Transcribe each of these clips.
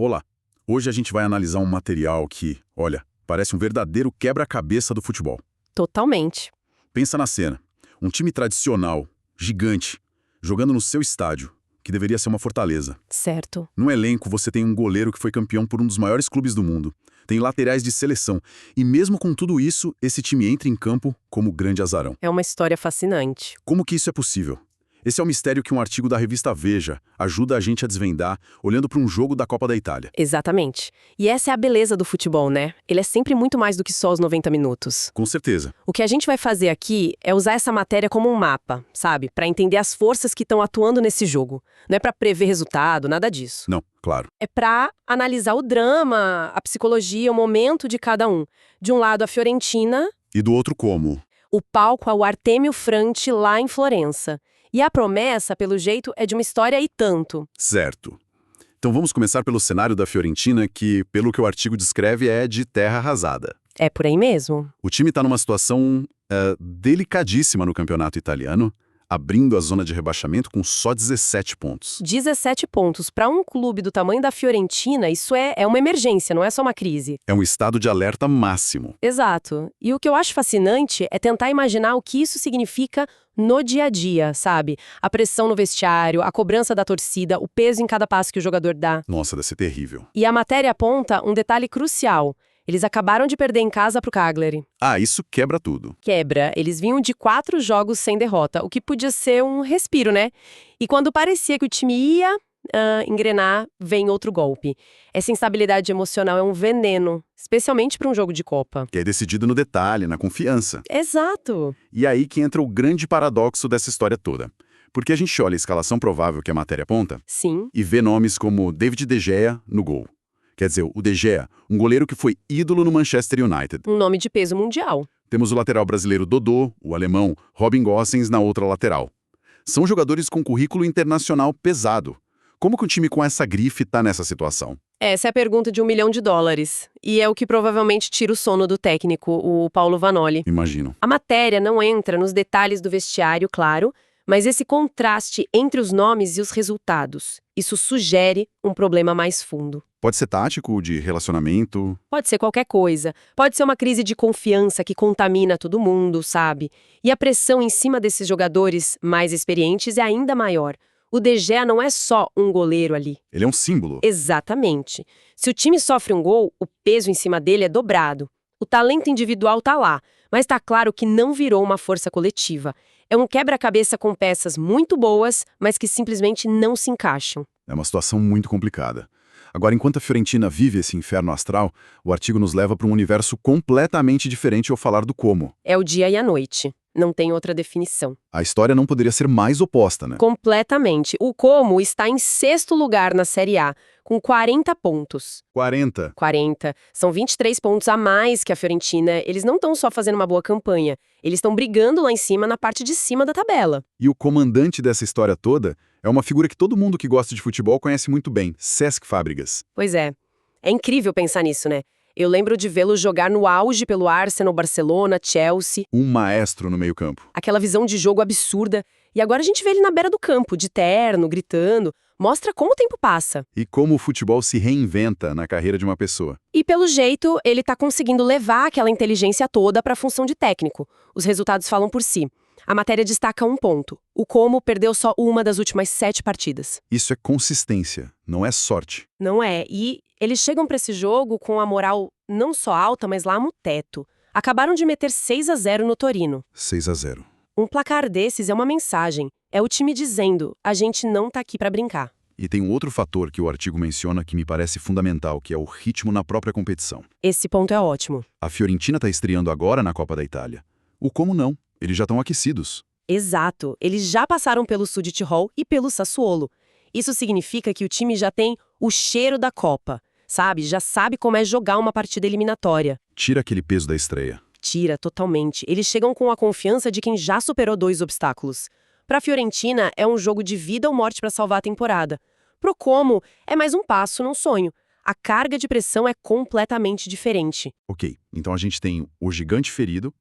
Olá! Hoje a gente vai analisar um material que, olha, parece um verdadeiro quebra-cabeça do futebol. Totalmente. Pensa na cena. Um time tradicional, gigante, jogando no seu estádio, que deveria ser uma fortaleza. Certo. No elenco você tem um goleiro que foi campeão por um dos maiores clubes do mundo. Tem laterais de seleção. E mesmo com tudo isso, esse time entra em campo como grande azarão. É uma história fascinante. Como que isso é possível? Esse é o mistério que um artigo da revista Veja ajuda a gente a desvendar, olhando para um jogo da Copa da Itália. Exatamente. E essa é a beleza do futebol, né? Ele é sempre muito mais do que só os 90 minutos. Com certeza. O que a gente vai fazer aqui é usar essa matéria como um mapa, sabe? Para entender as forças que estão atuando nesse jogo. Não é para prever resultado, nada disso. Não, claro. É para analisar o drama, a psicologia, o momento de cada um. De um lado, a Fiorentina. E do outro como? O palco é o Artemio Franchi, lá em Florença. E a promessa, pelo jeito, é de uma história e tanto. Certo. Então vamos começar pelo cenário da Fiorentina, que, pelo que o artigo descreve, é de terra arrasada. É por aí mesmo? O time está numa situação delicadíssima no campeonato italiano, abrindo a zona de rebaixamento com só 17 pontos. 17 pontos. Para um clube do tamanho da Fiorentina, isso é uma emergência, não é só uma crise. É um estado de alerta máximo. Exato. E o que eu acho fascinante é tentar imaginar o que isso significa no dia a dia, sabe? A pressão no vestiário, a cobrança da torcida, o peso em cada passo que o jogador dá. Nossa, deve ser terrível. E a matéria aponta um detalhe crucial. Eles acabaram de perder em casa pro Cagliari. Ah, isso quebra tudo. Quebra. Eles vinham de 4 jogos sem derrota, o que podia ser um respiro, né? E quando parecia que o time ia engrenar, vem outro golpe. Essa instabilidade emocional é um veneno, especialmente para um jogo de Copa. Que é decidido no detalhe, na confiança. Exato. E aí que entra o grande paradoxo dessa história toda. Porque a gente olha a escalação provável que a matéria aponta Sim. e vê nomes como David De Gea no gol. Quer dizer, o De Gea, um goleiro que foi ídolo no Manchester United. Um nome de peso mundial. Temos o lateral brasileiro Dodô, o alemão Robin Gosens na outra lateral. São jogadores com currículo internacional pesado. Como que um time com essa grife está nessa situação? Essa é a pergunta de $1 milhão. E é o que provavelmente tira o sono do técnico, o Paulo Vanoli. Imagino. A matéria não entra nos detalhes do vestiário, claro, mas esse contraste entre os nomes e os resultados. Isso sugere um problema mais fundo. Pode ser tático, de relacionamento. Pode ser qualquer coisa. Pode ser uma crise de confiança que contamina todo mundo, sabe? E a pressão em cima desses jogadores mais experientes é ainda maior. O De Gea não é só um goleiro ali. Ele é um símbolo. Exatamente. Se o time sofre um gol, o peso em cima dele é dobrado. O talento individual tá lá, mas tá claro que não virou uma força coletiva. É um quebra-cabeça com peças muito boas, mas que simplesmente não se encaixam. É uma situação muito complicada. Agora, enquanto a Fiorentina vive esse inferno astral, o artigo nos leva para um universo completamente diferente ao falar do como. É o dia e a noite. Não tem outra definição. A história não poderia ser mais oposta, né? Completamente. O Como está em 6º lugar na Série A, com 40 pontos. 40. 40. São 23 pontos a mais que a Fiorentina. Eles não estão só fazendo uma boa campanha. Eles estão brigando lá em cima, na parte de cima da tabela. E o comandante dessa história toda é uma figura que todo mundo que gosta de futebol conhece muito bem, Cesc Fábregas. Pois é. É incrível pensar nisso, né? Eu lembro de vê-lo jogar no auge pelo Arsenal, Barcelona, Chelsea. Um maestro no meio-campo. Aquela visão de jogo absurda. E agora a gente vê ele na beira do campo, de terno, gritando. Mostra como o tempo passa. E como o futebol se reinventa na carreira de uma pessoa. E pelo jeito, ele tá conseguindo levar aquela inteligência toda para a função de técnico. Os resultados falam por si. A matéria destaca um ponto. O Como perdeu só uma das últimas 7 partidas. Isso é consistência, não é sorte. Não é. E eles chegam para esse jogo com a moral não só alta, mas lá no teto. Acabaram de meter 6-0 no Torino. 6-0. Um placar desses é uma mensagem. É o time dizendo, a gente não tá aqui para brincar. E tem um outro fator que o artigo menciona que me parece fundamental, que é o ritmo na própria competição. Esse ponto é ótimo. A Fiorentina está estreando agora na Copa da Itália. O Como não. Eles já estão aquecidos. Exato. Eles já passaram pelo Sul de Tirol e pelo Sassuolo. Isso significa que o time já tem o cheiro da Copa, sabe? Já sabe como é jogar uma partida eliminatória. Tira aquele peso da estreia. Tira, totalmente. Eles chegam com a confiança de quem já superou 2 obstáculos. Para a Fiorentina, é um jogo de vida ou morte para salvar a temporada. Pro Como, é mais um passo num sonho. A carga de pressão é completamente diferente. Ok, então a gente tem o gigante ferido,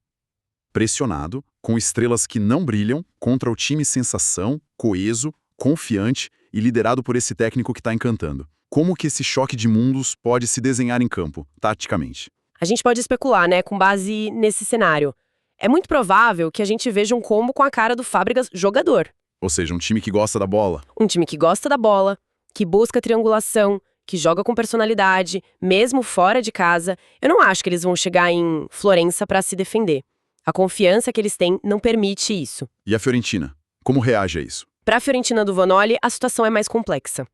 pressionado, com estrelas que não brilham, contra o time sensação, coeso, confiante e liderado por esse técnico que está encantando. Como que esse choque de mundos pode se desenhar em campo, taticamente? A gente pode especular, né, com base nesse cenário. É muito provável que a gente veja um combo com a cara do Fábregas jogador. Ou seja, um time que gosta da bola. Um time que gosta da bola, que busca triangulação, que joga com personalidade, mesmo fora de casa. Eu não acho que eles vão chegar em Florença para se defender. A confiança que eles têm não permite isso. E a Fiorentina? Como reage a isso? Para a Fiorentina do Vanoli, a situação é mais complexa.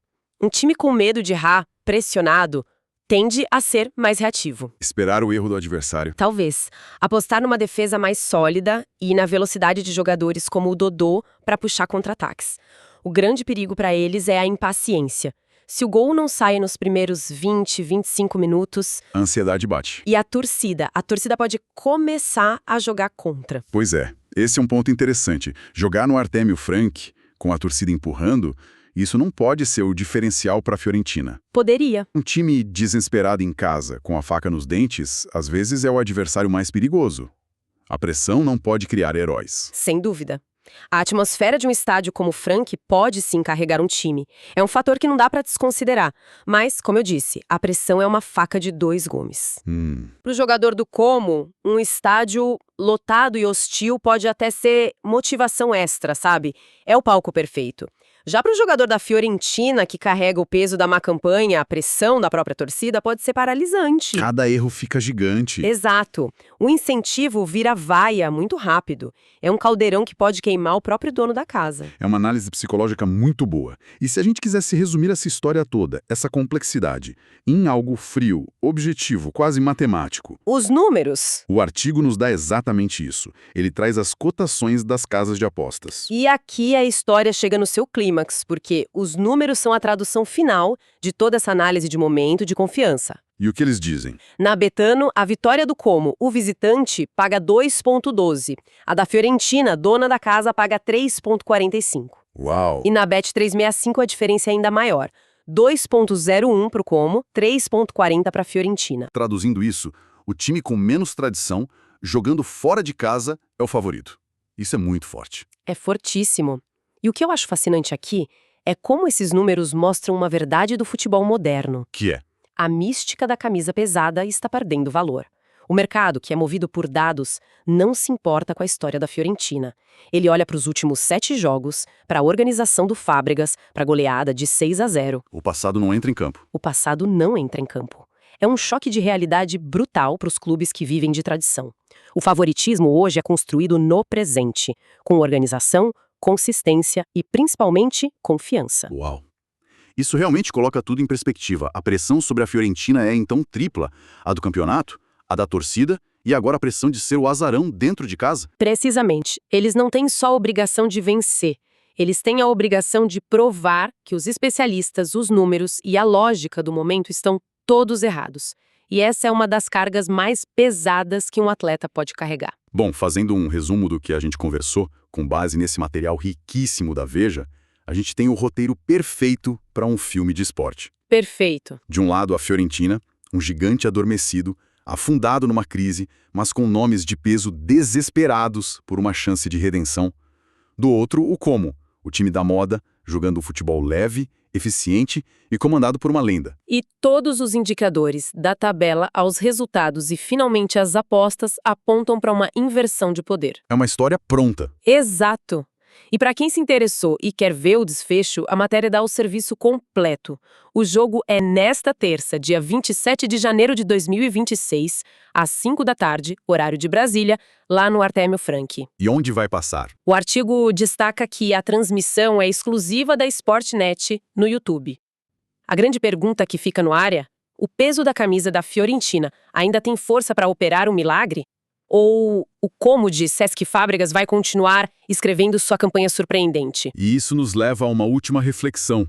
Um time com medo de errar, pressionado, tende a ser mais reativo. Esperar o erro do adversário. Talvez. Apostar numa defesa mais sólida e na velocidade de jogadores como o Dodô para puxar contra-ataques. O grande perigo para eles é a impaciência. Se o gol não sai nos primeiros 20, 25 minutos... A ansiedade bate. E a torcida pode começar a jogar contra. Pois é, esse é um ponto interessante. Jogar no Artemio Franchi, com a torcida empurrando, isso não pode ser o diferencial para a Fiorentina. Poderia. Um time desesperado em casa, com a faca nos dentes, às vezes é o adversário mais perigoso. A pressão não pode criar heróis. Sem dúvida. A atmosfera de um estádio como o Franchi pode sim carregar um time. É um fator que não dá para desconsiderar. Mas, como eu disse, a pressão é uma faca de dois gumes. Para o jogador do Como, um estádio lotado e hostil pode até ser motivação extra, sabe? É o palco perfeito. Já para o jogador da Fiorentina, que carrega o peso da má campanha, a pressão da própria torcida, pode ser paralisante. Cada erro fica gigante. Exato. O incentivo vira vaia muito rápido. É um caldeirão que pode queimar o próprio dono da casa. É uma análise psicológica muito boa. E se a gente quisesse resumir essa história toda, essa complexidade, em algo frio, objetivo, quase matemático? Os números. O artigo nos dá exatamente isso. Ele traz as cotações das casas de apostas. E aqui a história chega no seu clímax, porque os números são a tradução final de toda essa análise de momento de confiança. E o que eles dizem? Na Betano, a vitória do Como, o visitante, paga 2,12. A da Fiorentina, dona da casa, paga 3,45. Uau! E na Bet365 a diferença é ainda maior. 2,01 para o Como, 3,40 para a Fiorentina. Traduzindo isso, o time com menos tradição, jogando fora de casa, é o favorito. Isso é muito forte. É fortíssimo. E o que eu acho fascinante aqui é como esses números mostram uma verdade do futebol moderno. Que é? A mística da camisa pesada está perdendo valor. O mercado, que é movido por dados, não se importa com a história da Fiorentina. Ele olha para os últimos 7 jogos, para a organização do Fábregas, para a goleada de 6-0. O passado não entra em campo. O passado não entra em campo. É um choque de realidade brutal para os clubes que vivem de tradição. O favoritismo hoje é construído no presente, com organização, consistência e, principalmente, confiança. Uau! Isso realmente coloca tudo em perspectiva. A pressão sobre a Fiorentina é, então, tripla. A do campeonato, a da torcida e agora a pressão de ser o azarão dentro de casa. Precisamente. Eles não têm só a obrigação de vencer. Eles têm a obrigação de provar que os especialistas, os números e a lógica do momento estão todos errados. E essa é uma das cargas mais pesadas que um atleta pode carregar. Bom, fazendo um resumo do que a gente conversou, com base nesse material riquíssimo da Veja, a gente tem o roteiro perfeito para um filme de esporte. Perfeito. De um lado, a Fiorentina, um gigante adormecido, afundado numa crise, mas com nomes de peso desesperados por uma chance de redenção. Do outro, o Como, o time da moda, jogando um futebol leve, eficiente e comandado por uma lenda. E todos os indicadores, da tabela aos resultados e finalmente as apostas, apontam para uma inversão de poder. É uma história pronta. Exato! E para quem se interessou e quer ver o desfecho, a matéria dá o serviço completo. O jogo é nesta terça, dia 27 de janeiro de 2026, às 5 da tarde, horário de Brasília, lá no Artemio Franchi. E onde vai passar? O artigo destaca que a transmissão é exclusiva da Sportnet no YouTube. A grande pergunta que fica no ar é: o peso da camisa da Fiorentina ainda tem força para operar um milagre? Ou o Como de Cesc Fábregas vai continuar escrevendo sua campanha surpreendente? E isso nos leva a uma última reflexão.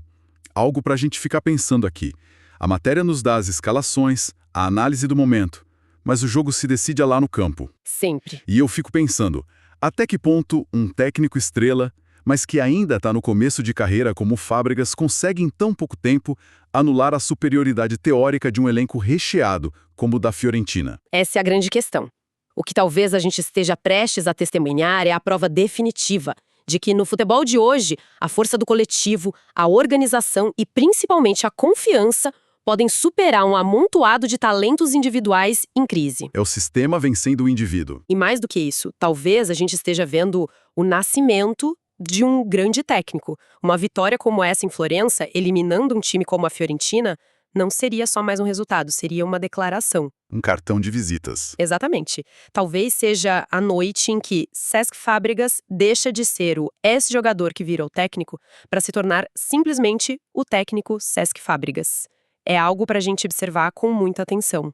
Algo para a gente ficar pensando aqui. A matéria nos dá as escalações, a análise do momento, mas o jogo se decide lá no campo. Sempre. E eu fico pensando, até que ponto um técnico estrela, mas que ainda está no começo de carreira como o Fábregas, consegue em tão pouco tempo anular a superioridade teórica de um elenco recheado como o da Fiorentina? Essa é a grande questão. O que talvez a gente esteja prestes a testemunhar é a prova definitiva de que no futebol de hoje, a força do coletivo, a organização e principalmente a confiança podem superar um amontoado de talentos individuais em crise. É o sistema vencendo o indivíduo. E mais do que isso, talvez a gente esteja vendo o nascimento de um grande técnico. Uma vitória como essa em Florença, eliminando um time como a Fiorentina, não seria só mais um resultado, seria uma declaração. Um cartão de visitas. Exatamente. Talvez seja a noite em que Cesc Fábregas deixa de ser o ex-jogador que vira o técnico para se tornar simplesmente o técnico Cesc Fábregas. É algo para a gente observar com muita atenção.